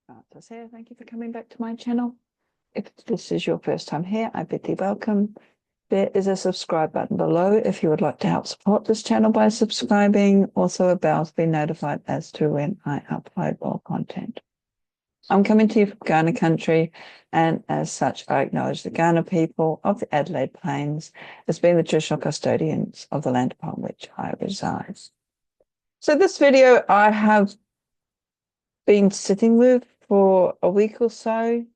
So thank you for coming back to my channel. If this is your first time here, I bid thee welcome. There is a subscribe button below if you would like to help support this channel by subscribing. Also a bell to be notified as to when I upload more content. I'm coming to you from Ghana country, and as such, I acknowledge the Ghana people of the Adelaide Plains as being the traditional custodians of the land upon which I reside. So this video I have been sitting with for a week or so,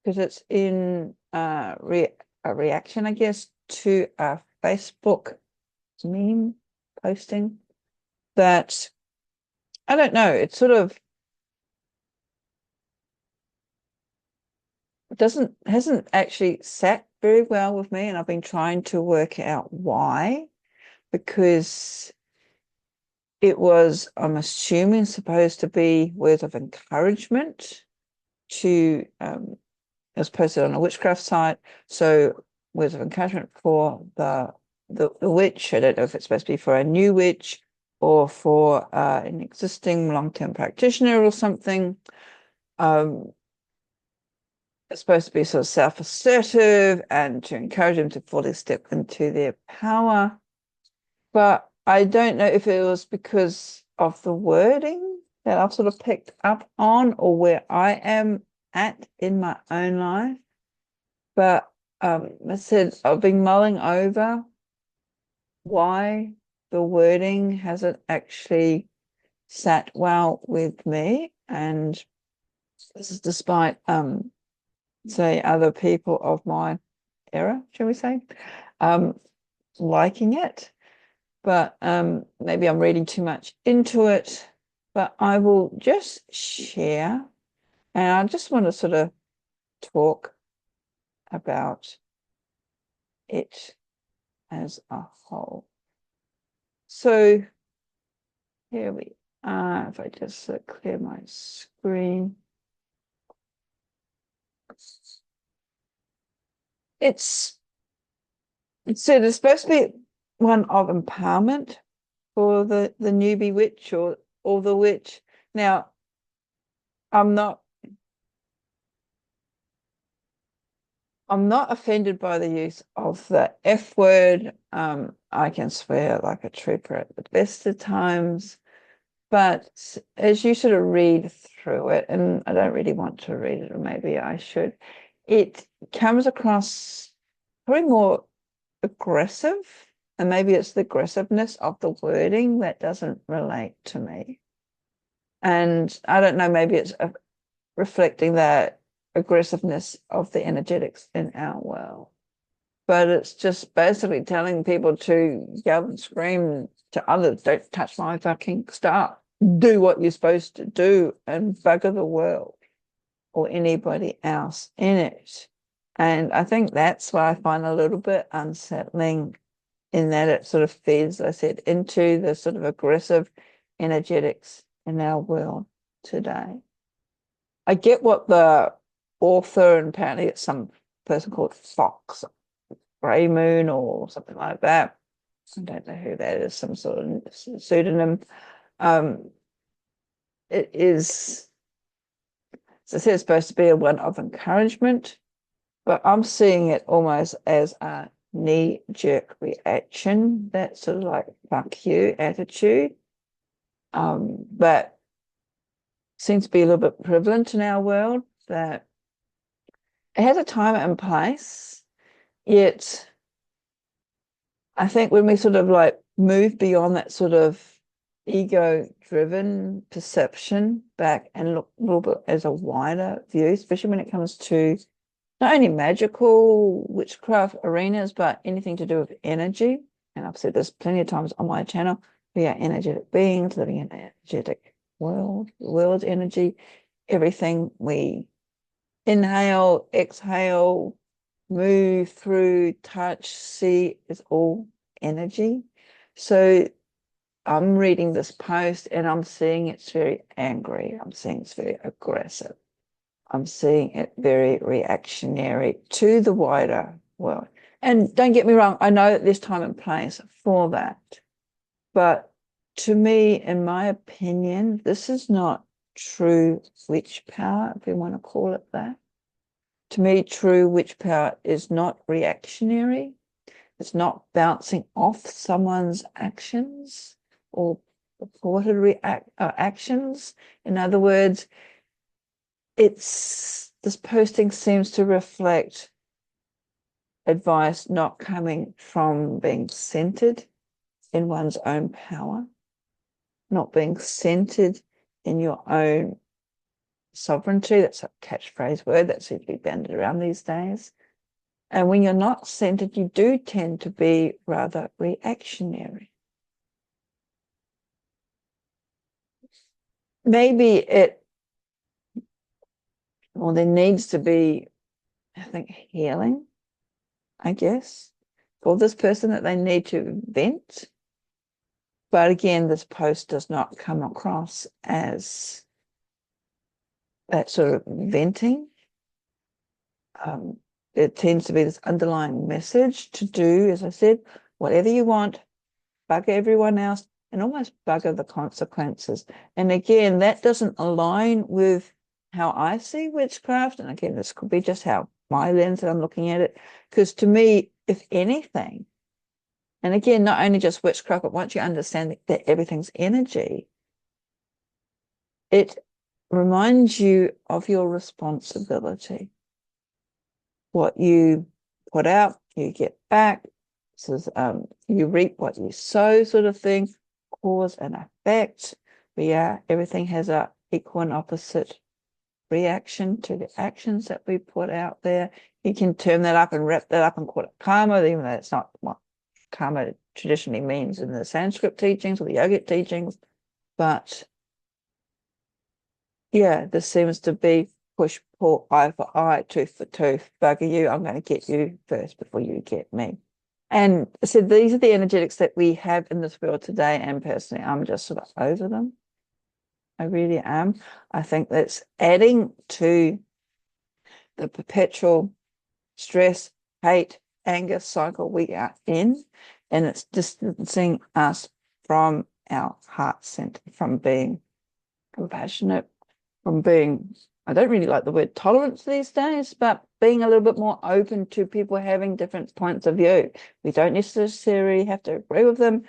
because it's in a reaction, I guess, to a Facebook meme posting that, I don't know, it sort of hasn't actually sat very well with me, and I've been trying to work out why, because it was, I'm assuming, supposed to be words of encouragement to it was posted on a witchcraft site, so words of encouragement for the witch. I don't know if it's supposed to be for a new witch or for an existing long-term practitioner or something. It's supposed to be sort of self-assertive and to encourage them to fully step into their power. But I don't know if it was because of the wording that I've sort of picked up on, or where I am at in my own life. But I said I've been mulling over why the wording hasn't actually sat well with me, and this is despite say other people of my era, shall we say, liking it. But maybe I'm reading too much into it. But I will just share, and I just want to sort of talk about it as a whole. So here we are. If I just clear my screen. It's supposed to be one of empowerment for the newbie witch or the witch. Now, I'm not offended by the use of the F word. I can swear like a trooper at the best of times, but as you sort of read through it, and I don't really want to read it, or maybe I should, it comes across probably more aggressive, and maybe it's the aggressiveness of the wording that doesn't relate to me. And I don't know, maybe it's reflecting that aggressiveness of the energetics in our world. But it's just basically telling people to yell and scream to others, don't touch my fucking stuff. Do what you're supposed to do and bugger the world or anybody else in it. And I think that's what I find a little bit unsettling, in that it sort of feeds, as I said, into the sort of aggressive energetics in our world today. I get what the author, and apparently it's some person called Fox, Grey Moon or something like that. I don't know who that is, some sort of pseudonym. It is, as I said, it's supposed to be a one of encouragement, but I'm seeing it almost as a knee-jerk reaction, that sort of like fuck you attitude. But seems to be a little bit prevalent in our world, that it has a time and place, yet I think when we sort of like move beyond that sort of ego-driven perception back and look a little bit as a wider view, especially when it comes to not only magical witchcraft arenas, but anything to do with energy. And I've said this plenty of times on my channel, we are energetic beings living in an energetic world. The world's energy, everything we inhale, exhale, move through, touch, see, is all energy. So I'm reading this post and I'm seeing it's very angry. I'm seeing it's very aggressive. I'm seeing it very reactionary to the wider world. And don't get me wrong, I know that there's time and place for that. But to me, in my opinion, this is not true witch power, if we want to call it that. To me, true witch power is not reactionary. It's not bouncing off someone's actions or purported actions. In other words, this posting seems to reflect advice not coming from being centered in one's own power, not being centered in your own sovereignty. That's a catchphrase word that seems to be bandied around these days. And when you're not centered, you do tend to be rather reactionary. Maybe there needs to be, I think, healing, I guess, for this person, that they need to vent. But again, this post does not come across as that sort of venting. It tends to be this underlying message to do, as I said, whatever you want, bugger everyone else, and almost bugger the consequences. And again, that doesn't align with how I see witchcraft. And again, this could be just how my lens that I'm looking at it. Because to me, if anything, and again, not only just witchcraft, but once you understand that everything's energy, it reminds you of your responsibility. What you put out, you get back. This is, you reap what you sow, sort of thing, cause and effect. Everything has a equal and opposite reaction to the actions that we put out there. You can turn that up and wrap that up and call it karma, even though it's not what karma traditionally means in the Sanskrit teachings or the yogic teachings. But yeah, this seems to be push, pull, eye for eye, tooth for tooth, bugger you, I'm going to get you first before you get me. And so these are the energetics that we have in this world today, and personally, I'm just sort of over them. I really am. I think that's adding to the perpetual stress, hate, anger cycle we are in, and it's distancing us from our heart center, from being compassionate, from being, I don't really like the word tolerance these days, but being a little bit more open to people having different points of view. We don't necessarily have to agree with them,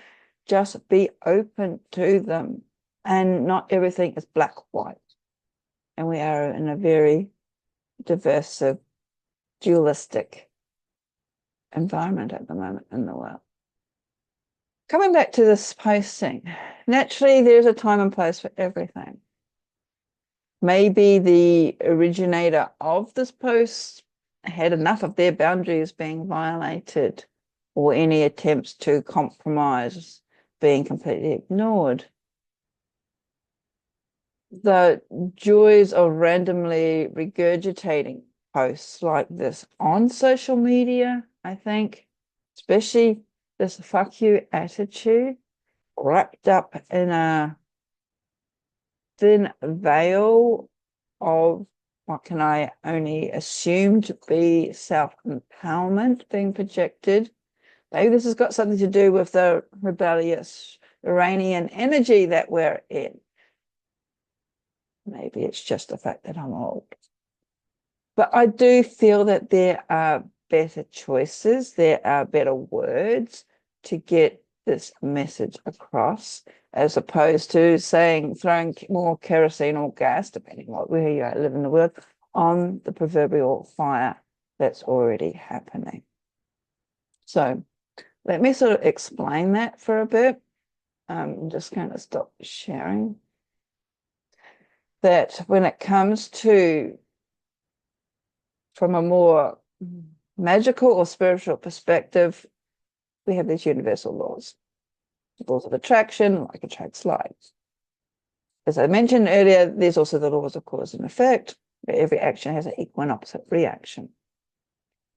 just be open to them. And not everything is black, white. And we are in a very divisive, dualistic environment at the moment in the world. Coming back to this posting, naturally there's a time and place for everything. Maybe the originator of this post had enough of their boundaries being violated, or any attempts to compromise being completely ignored. The joys of randomly regurgitating posts like this on social media, I think, especially this fuck you attitude, wrapped up in a thin veil of what can I only assume to be self-empowerment being projected. Maybe this has got something to do with the rebellious Iranian energy that we're in. Maybe it's just the fact that I'm old. But I do feel that there are better choices, there are better words to get this message across, as opposed to throwing more kerosene or gas, depending on where you live in the world, on the proverbial fire that's already happening. So let me sort of explain that for a bit. I'm just going to stop sharing. That when it comes to, from a more magical or spiritual perspective, we have these universal laws. Laws of attraction, like attracts like. As I mentioned earlier, there's also the laws of cause and effect, where every action has an equal and opposite reaction.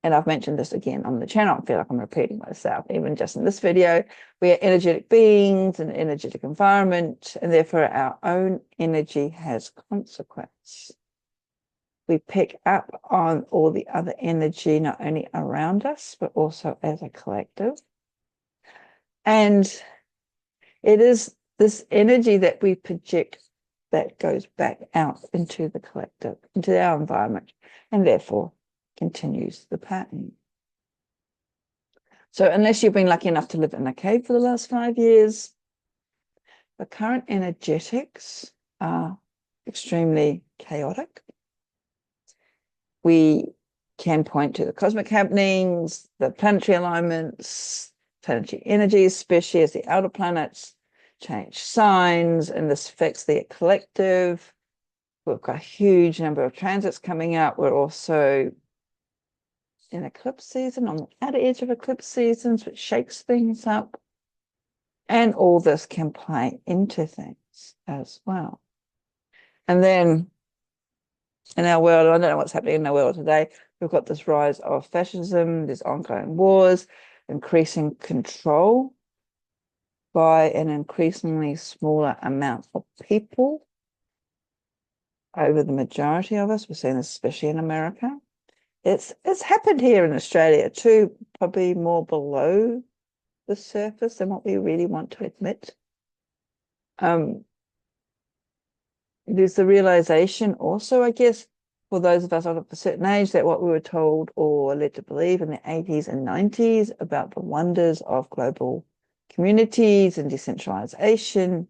And I've mentioned this again on the channel. I feel like I'm repeating myself, even just in this video. We are energetic beings in an energetic environment, and therefore our own energy has consequence. We pick up on all the other energy, not only around us, but also as a collective. And it is this energy that we project that goes back out into the collective, into our environment, and therefore continues the pattern. So unless you've been lucky enough to live in a cave for the last 5 years, the current energetics are extremely chaotic. We can point to the cosmic happenings, the planetary alignments, planetary energies, especially as the outer planets change signs, and this affects the collective. We've got a huge number of transits coming out. We're also in eclipse season, on the outer edge of eclipse seasons, which shakes things up. And all this can play into things as well. And then in our world, I don't know what's happening in our world today, we've got this rise of fascism, there's ongoing wars, increasing control by an increasingly smaller amount of people over the majority of us. We're seeing this especially in America. It's happened here in Australia too, probably more below the surface than what we really want to admit. There's the realization also, I guess, for those of us of a certain age, that what we were told or led to believe in the 80s and 90s about the wonders of global communities and decentralization,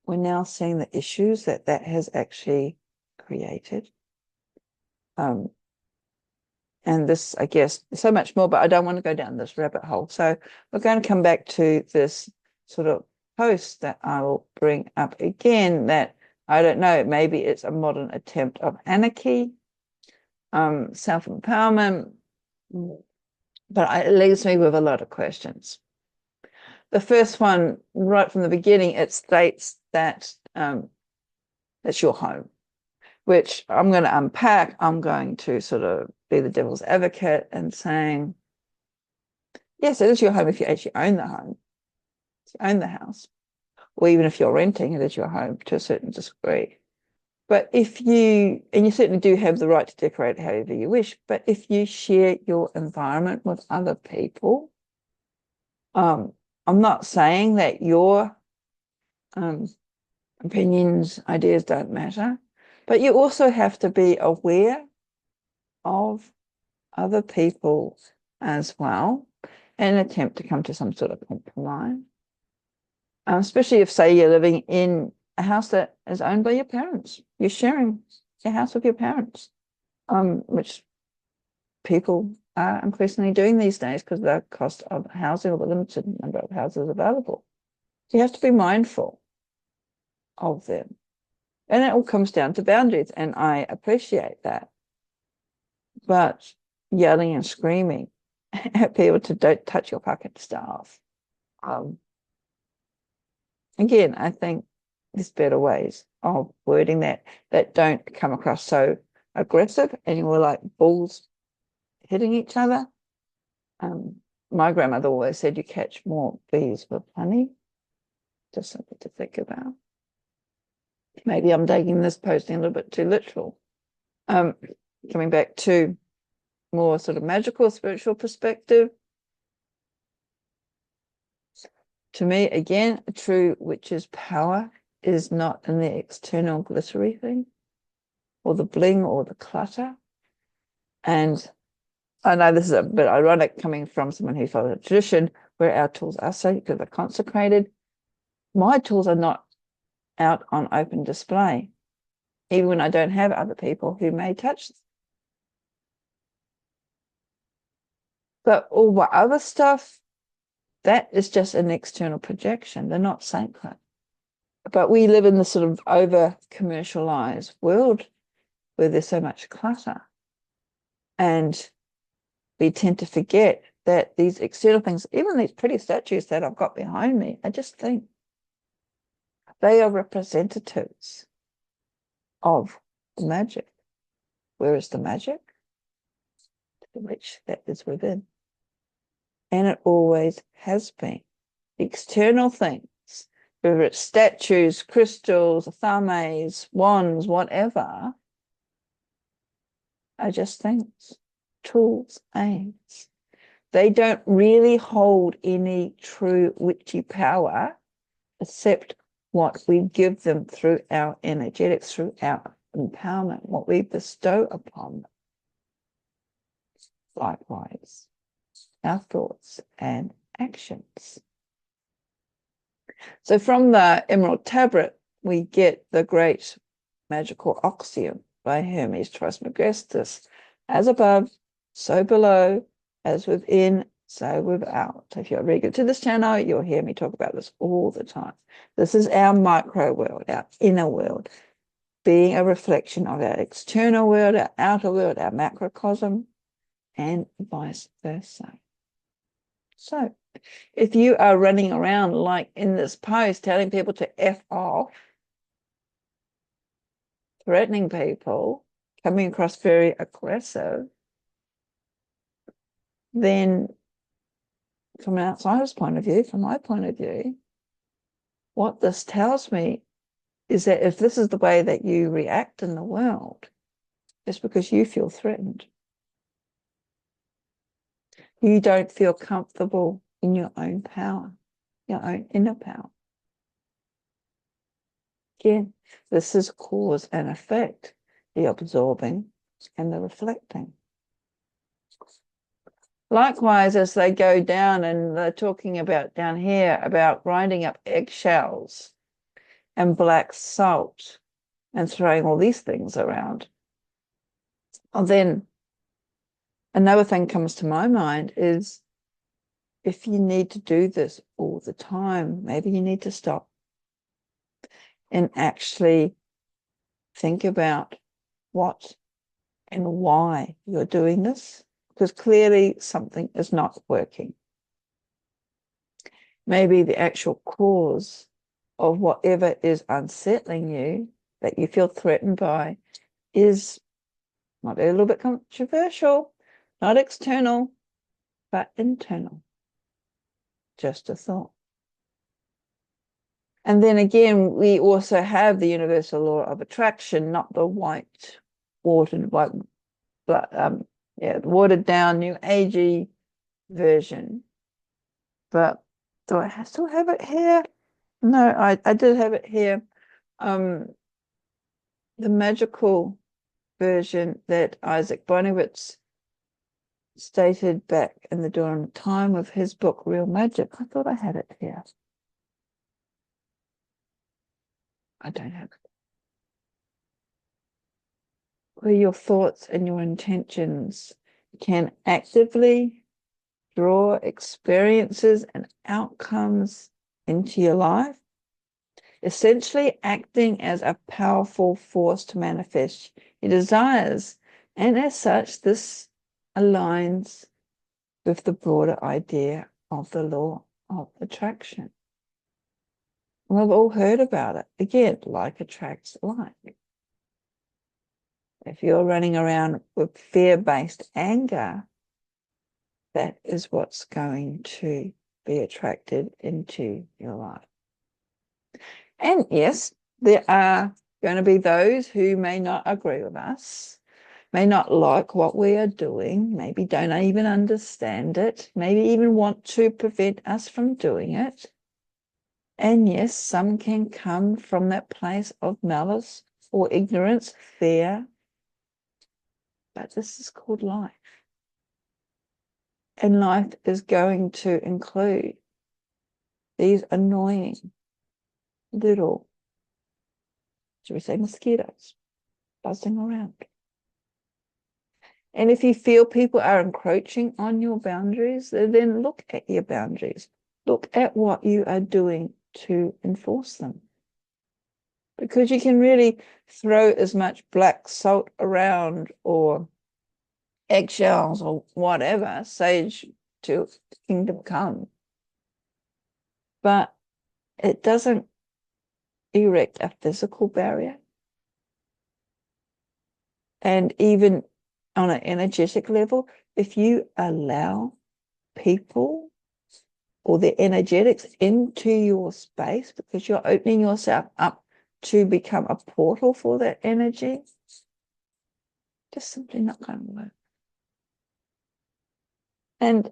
we're now seeing the issues that has actually created. And this, I guess, so much more, but I don't want to go down this rabbit hole. So we're going to come back to this sort of post that I will bring up again, that I don't know, maybe it's a modern attempt of anarchy, self-empowerment, but it leaves me with a lot of questions. The first one, right from the beginning, it states that it's your home, which I'm going to unpack. I'm going to sort of be the devil's advocate and saying, yes, it is your home if you actually own the home, if you own the house, or even if you're renting, it is your home to a certain degree. But if you, and you certainly do have the right to decorate however you wish, but if you share your environment with other people, I'm not saying that your opinions, ideas don't matter, but you also have to be aware of other people as well and attempt to come to some sort of compromise. Especially if, say, you're living in a house that is owned by your parents. You're sharing your house with your parents, which people are increasingly doing these days because of the cost of housing or the limited number of houses available. So you have to be mindful of them. And it all comes down to boundaries, and I appreciate that. But yelling and screaming at people to don't touch your pocket stuff, again, I think there's better ways of wording that don't come across so aggressive and you're like bulls hitting each other. My grandmother always said you catch more bees with honey. Just something to think about. Maybe I'm taking this posting a little bit too literal. Coming back to more sort of magical, spiritual perspective. To me, again, a true witch's power is not in the external glittery thing or the bling or the clutter. And I know this is a bit ironic coming from someone who follows a tradition where our tools are sacred because they're consecrated. My tools are not out on open display, even when I don't have other people who may touch them. But all the other stuff, that is just an external projection. They're not sacred. But we live in this sort of over-commercialized world where there's so much clutter. And we tend to forget that these external things, even these pretty statues that I've got behind me, I just think they are representatives of the magic. Where is the magic? The witch that is within. And it always has been. External things, whether it's statues, crystals, thames, wands, whatever, are just things, tools, aids. They don't really hold any true witchy power except what we give them through our energetics, through our empowerment, what we bestow upon them. Likewise, our thoughts and actions. So from the Emerald Tablet, we get the great magical axiom by Hermes Trismegistus: as above, so below, as within, so without. If you're regular to this channel, you'll hear me talk about this all the time. This is our micro world, our inner world, being a reflection of our external world, our outer world, our macrocosm, and vice versa. So if you are running around like in this post telling people to F off, threatening people, coming across very aggressive, then from an outsider's point of view, from my point of view, what this tells me is that if this is the way that you react in the world, it's because you feel threatened. You don't feel comfortable in your own power, your own inner power. Again, this is cause and effect, the absorbing and the reflecting. Likewise, as they go down, and they're talking about down here about grinding up eggshells and black salt and throwing all these things around. And then another thing comes to my mind is, if you need to do this all the time, maybe you need to stop and actually think about what and why you're doing this, because clearly something is not working. Maybe the actual cause of whatever is unsettling you, that you feel threatened by, is, might be a little bit controversial, not external, but internal. Just a thought. And then again, we also have the universal law of attraction, not the watered down New Agey version. But do I still have it here? No, I did have it here. The magical version that Isaac Bonewitz stated back in the dawn of time of his book, Real Magic. I thought I had it here. I don't have it. Where your thoughts and your intentions can actively draw experiences and outcomes into your life, essentially acting as a powerful force to manifest your desires. And as such, this aligns with the broader idea of the law of attraction. We've all heard about it. Again, like attracts like. If you're running around with fear-based anger, that is what's going to be attracted into your life. And yes, there are going to be those who may not agree with us, may not like what we are doing, maybe don't even understand it, maybe even want to prevent us from doing it. And yes, some can come from that place of malice or ignorance, fear. But this is called life. And life is going to include these annoying little, should we say, mosquitoes buzzing around. And if you feel people are encroaching on your boundaries, then look at your boundaries. Look at what you are doing to enforce them. Because you can really throw as much black salt around or eggshells or whatever, sage to kingdom come. But it doesn't erect a physical barrier. And even on an energetic level, if you allow people or their energetics into your space, because you're opening yourself up to become a portal for that energy, just simply not going to work. And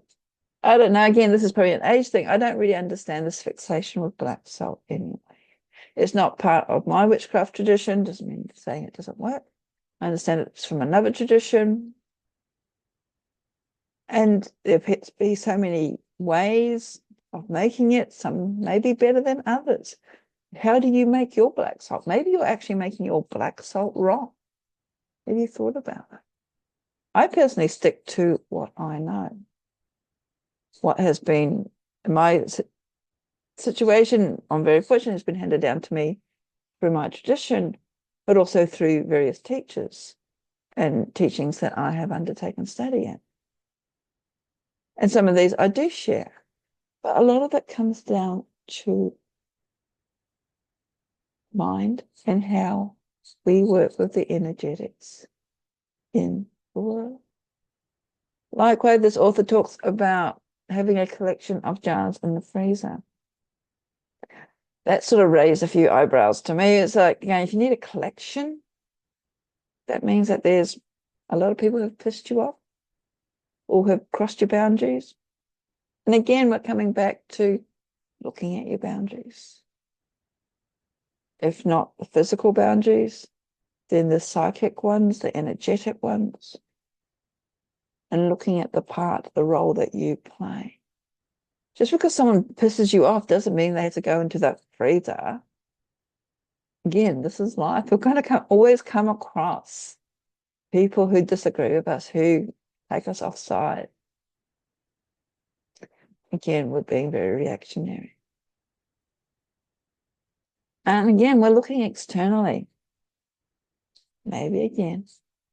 I don't know, again, this is probably an age thing. I don't really understand this fixation with black salt anyway. It's not part of my witchcraft tradition. Doesn't mean saying it doesn't work. I understand it's from another tradition. And there appears to be so many ways of making it. Some may be better than others. How do you make your black salt? Maybe you're actually making your black salt wrong. Have you thought about it? I personally stick to what I know. What has been my situation, I'm very fortunate, has been handed down to me through my tradition, but also through various teachers and teachings that I have undertaken studying. And some of these I do share, but a lot of it comes down to mind and how we work with the energetics in the world. Likewise, this author talks about having a collection of jars in the freezer. That sort of raised a few eyebrows to me. It's like, if you need a collection, that means that there's a lot of people who have pissed you off or have crossed your boundaries. And again, we're coming back to looking at your boundaries. If not the physical boundaries, then the psychic ones, the energetic ones, and looking at the role that you play. Just because someone pisses you off doesn't mean they have to go into the freezer. Again, this is life. We're going to always come across people who disagree with us, who take us offside. Again, we're being very reactionary. And again, we're looking externally. Maybe again,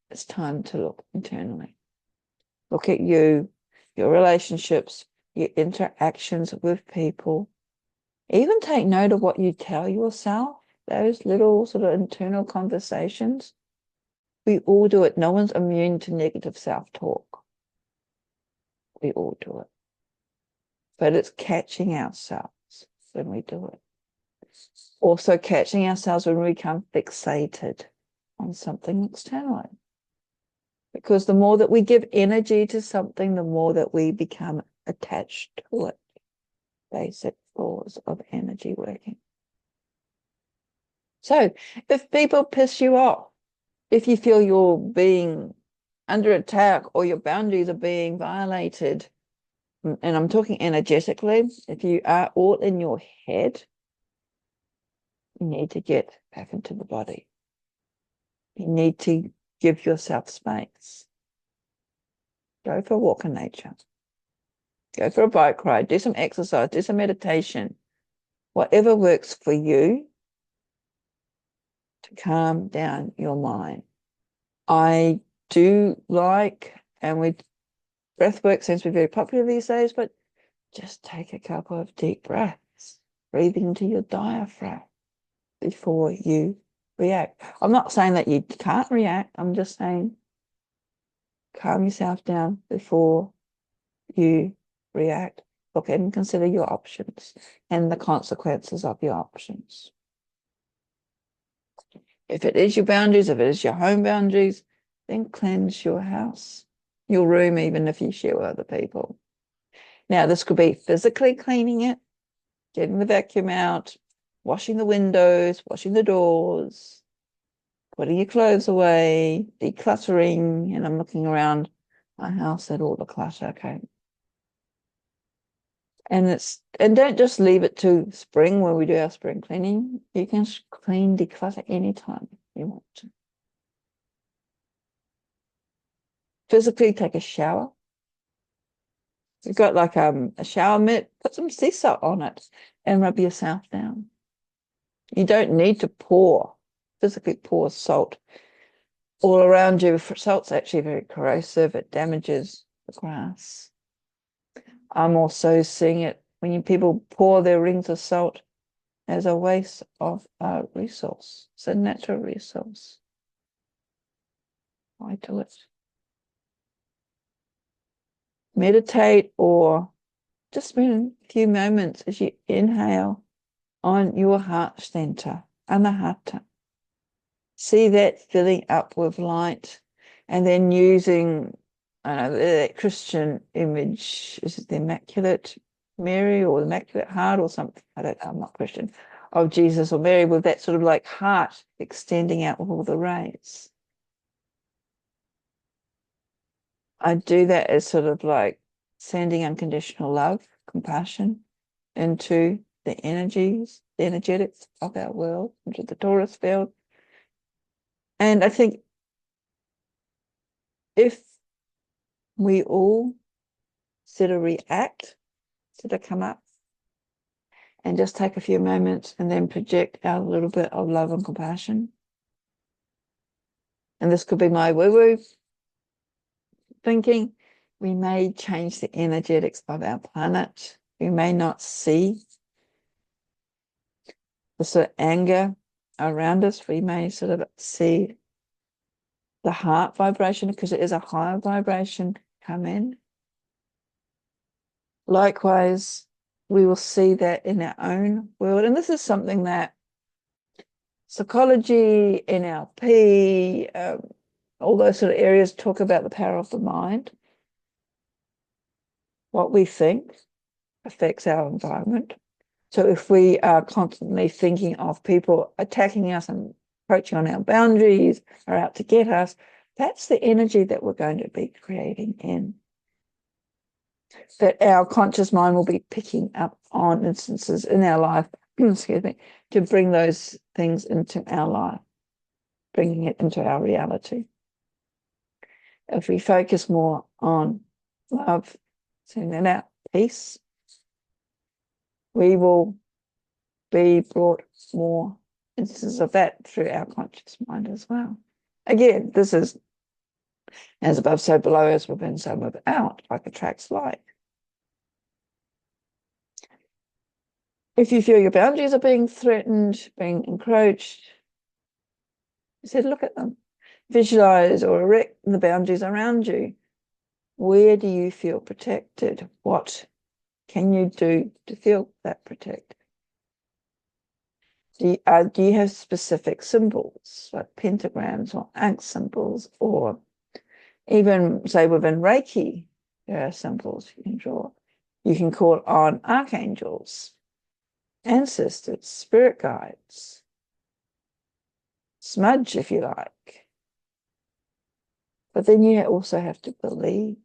it's time to look internally. Look at you, your relationships, your interactions with people. Even take note of what you tell yourself, those little sort of internal conversations. We all do it. No one's immune to negative self-talk. We all do it. But it's catching ourselves when we do it. Also catching ourselves when we become fixated on something externally. Because the more that we give energy to something, the more that we become attached to it. Basic laws of energy working. So if people piss you off, if you feel you're being under attack or your boundaries are being violated, and I'm talking energetically, if you are all in your head, you need to get back into the body. You need to give yourself space. Go for a walk in nature. Go for a bike ride. Do some exercise. Do some meditation. Whatever works for you to calm down your mind. I do like, and breath work seems to be very popular these days, but just take a couple of deep breaths, breathing into your diaphragm before you react. I'm not saying that you can't react. I'm just saying calm yourself down before you react. Look and consider your options and the consequences of your options. If it is your boundaries, if it is your home boundaries, then cleanse your house, your room, even if you share with other people. Now, this could be physically cleaning it, getting the vacuum out, washing the windows, washing the doors, putting your clothes away, decluttering, and I'm looking around my house at all the clutter, okay? And don't just leave it to spring when we do our spring cleaning. You can clean, declutter anytime you want to. Physically take a shower. You've got like a shower mitt, put some sea salt on it and rub yourself down. You don't need to physically pour salt all around you. Salt's actually very corrosive. It damages the grass. I'm also seeing it when people pour their rings of salt as a waste of a resource. It's a natural resource. Why do it? Meditate or just spend a few moments as you inhale on your heart center, anahata. See that filling up with light, and then using, I don't know, that Christian image, is it the Immaculate Mary or the Immaculate Heart or something? I don't know, I'm not Christian. of Jesus or Mary with that sort of like heart extending out with all the rays. I do that as sort of like sending unconditional love, compassion into the energies, the energetics of our world, into the torus field. And I think if we all sort of react, sort of come up and just take a few moments and then project out a little bit of love and compassion. And this could be my woo-woo thinking. We may change the energetics of our planet. We may not see the sort of anger around us. We may sort of see the heart vibration, because it is a higher vibration, come in. Likewise, we will see that in our own world. And this is something that psychology, NLP, all those sort of areas talk about the power of the mind. What we think affects our environment. So if we are constantly thinking of people attacking us and approaching on our boundaries, are out to get us, that's the energy that we're going to be creating in. That our conscious mind will be picking up on instances in our life, excuse me, to bring those things into our life, bringing it into our reality. If we focus more on love, sending out peace, we will be brought more instances of that through our conscious mind as well. Again, this is as above, so below, as within, so without, like attracts like. If you feel your boundaries are being threatened, being encroached, you said, look at them. Visualize or erect the boundaries around you. Where do you feel protected? What can you do to feel that protected? Do you have specific symbols like pentagrams or ankh symbols, or even say within Reiki, there are symbols you can draw. You can call on archangels, ancestors, spirit guides, smudge if you like. But then you also have to believe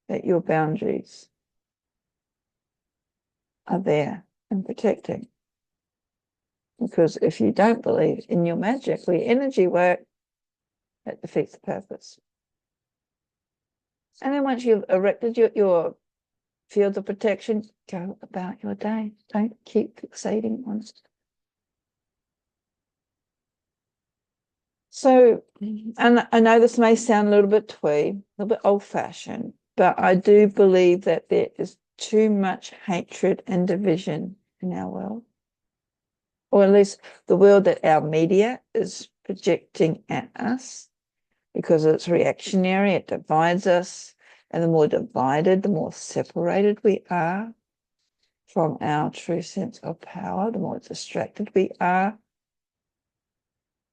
that your boundaries are there and protecting. Because if you don't believe in your magic or your energy work, that defeats the purpose. And then once you've erected your fields of protection, go about your day. Don't keep fixating on it. So, and I know this may sound a little bit twee, a little bit old-fashioned, but I do believe that there is too much hatred and division in our world. Or at least the world that our media is projecting at us, because it's reactionary, it divides us. And the more divided, the more separated we are from our true sense of power, the more distracted we are,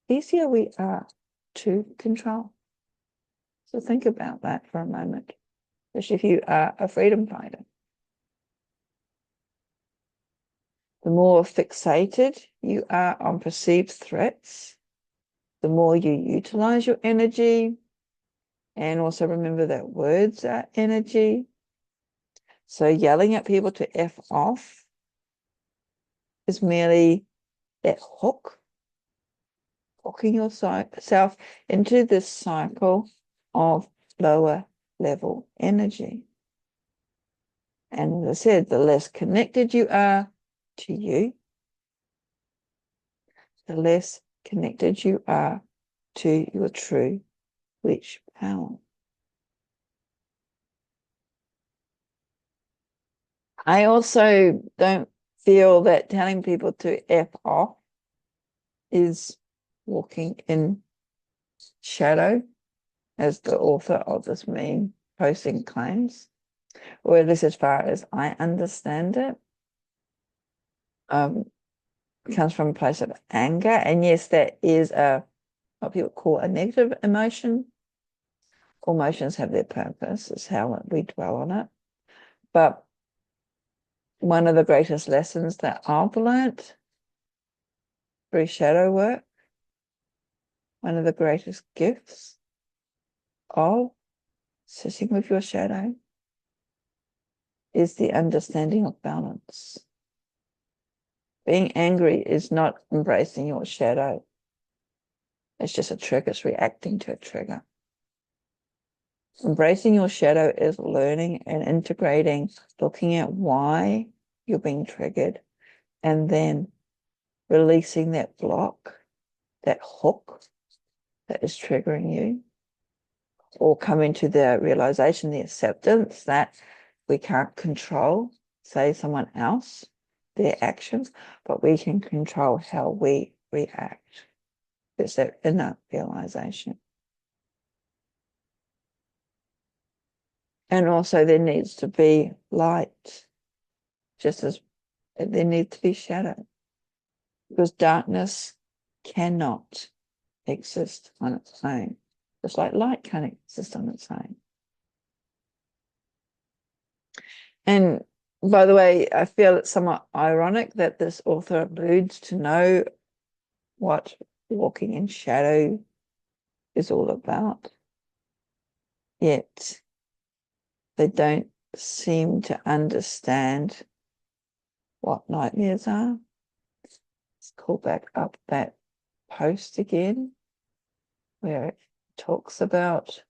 easier we are to control. So think about that for a moment, especially if you are a freedom fighter. The more fixated you are on perceived threats, the more you utilize your energy. And also remember that words are energy. So yelling at people to F off is merely that hook, hooking yourself into this cycle of lower level energy. And as I said, the less connected you are to you, the less connected you are to your true witch power. I also don't feel that telling people to F off is walking in shadow, as the author of this meme posting claims, or at least as far as I understand it. It comes from a place of anger, and yes, that is what people call a negative emotion. All emotions have their purpose, is how we dwell on it. But one of the greatest lessons that I've learnt through shadow work, one of the greatest gifts of sitting with your shadow is the understanding of balance. Being angry is not embracing your shadow. It's just a trigger. It's reacting to a trigger. Embracing your shadow is learning and integrating, looking at why you're being triggered, and then releasing that block, that hook that is triggering you, or coming to the realization, the acceptance that we can't control, say, someone else, their actions, but we can control how we react. It's that inner realization. And also there needs to be light, just as there needs to be shadow, because darkness cannot exist on its own, just like light can't exist on its own. And by the way, I feel it's somewhat ironic that this author alludes to know what walking in shadow is all about, yet they don't seem to understand what nightmares are. Let's call back up that post again, where it talks about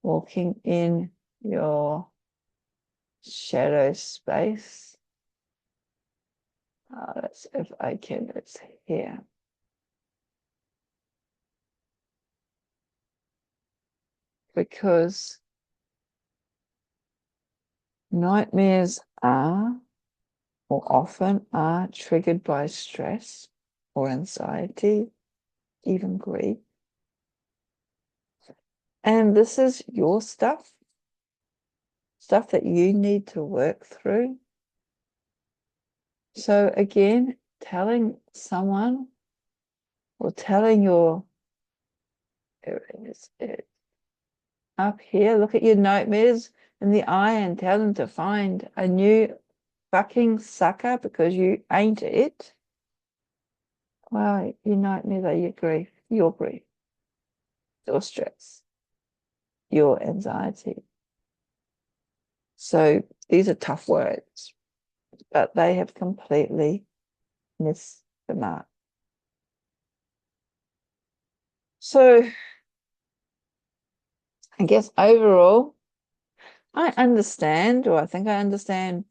walking in your shadow space. Let's, if I can, it's here. Because nightmares are, or often are, triggered by stress or anxiety, even grief. And this is your stuff that you need to work through. So again, telling someone or telling your, up here, look at your nightmares in the eye and tell them to find a new fucking sucker because you ain't it. Well, your nightmares are your grief, your stress, your anxiety. So these are tough words, but they have completely missed the mark. So I guess overall, I understand, or I think I understand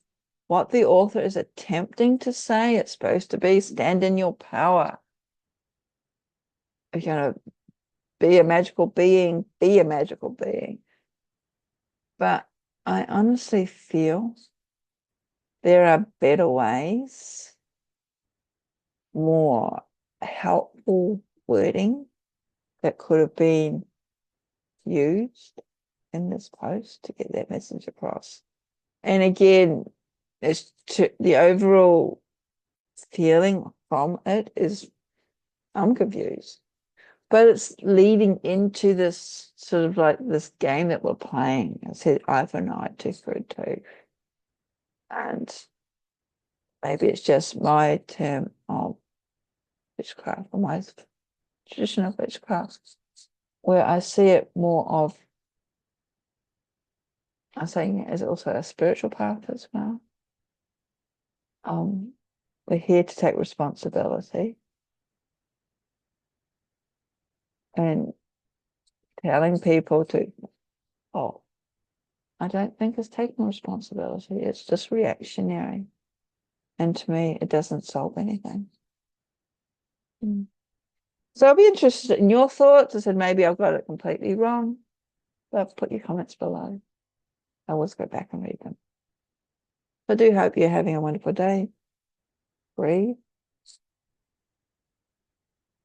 what the author is attempting to say. It's supposed to be stand in your power. If you're going to be a magical being, be a magical being. But I honestly feel there are better ways, more helpful wording that could have been used in this post to get that message across. And again, it's the overall feeling from it is I'm confused. But it's leading into this sort of like this game that we're playing. I said eye for an eye, tooth for a tooth. And maybe it's just my term of witchcraft, or my tradition of witchcraft, where I see it more of, I'm saying it as also a spiritual path as well. We're here to take responsibility and telling people to, oh, I don't think it's taking responsibility. It's just reactionary. And to me, it doesn't solve anything. So I'll be interested in your thoughts. I said, maybe I've got it completely wrong, but put your comments below. I always go back and read them. I do hope you're having a wonderful day. Breathe.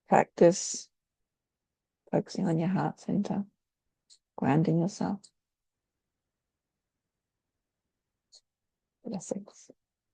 Practice focusing on your heart center, grounding yourself. Blessings.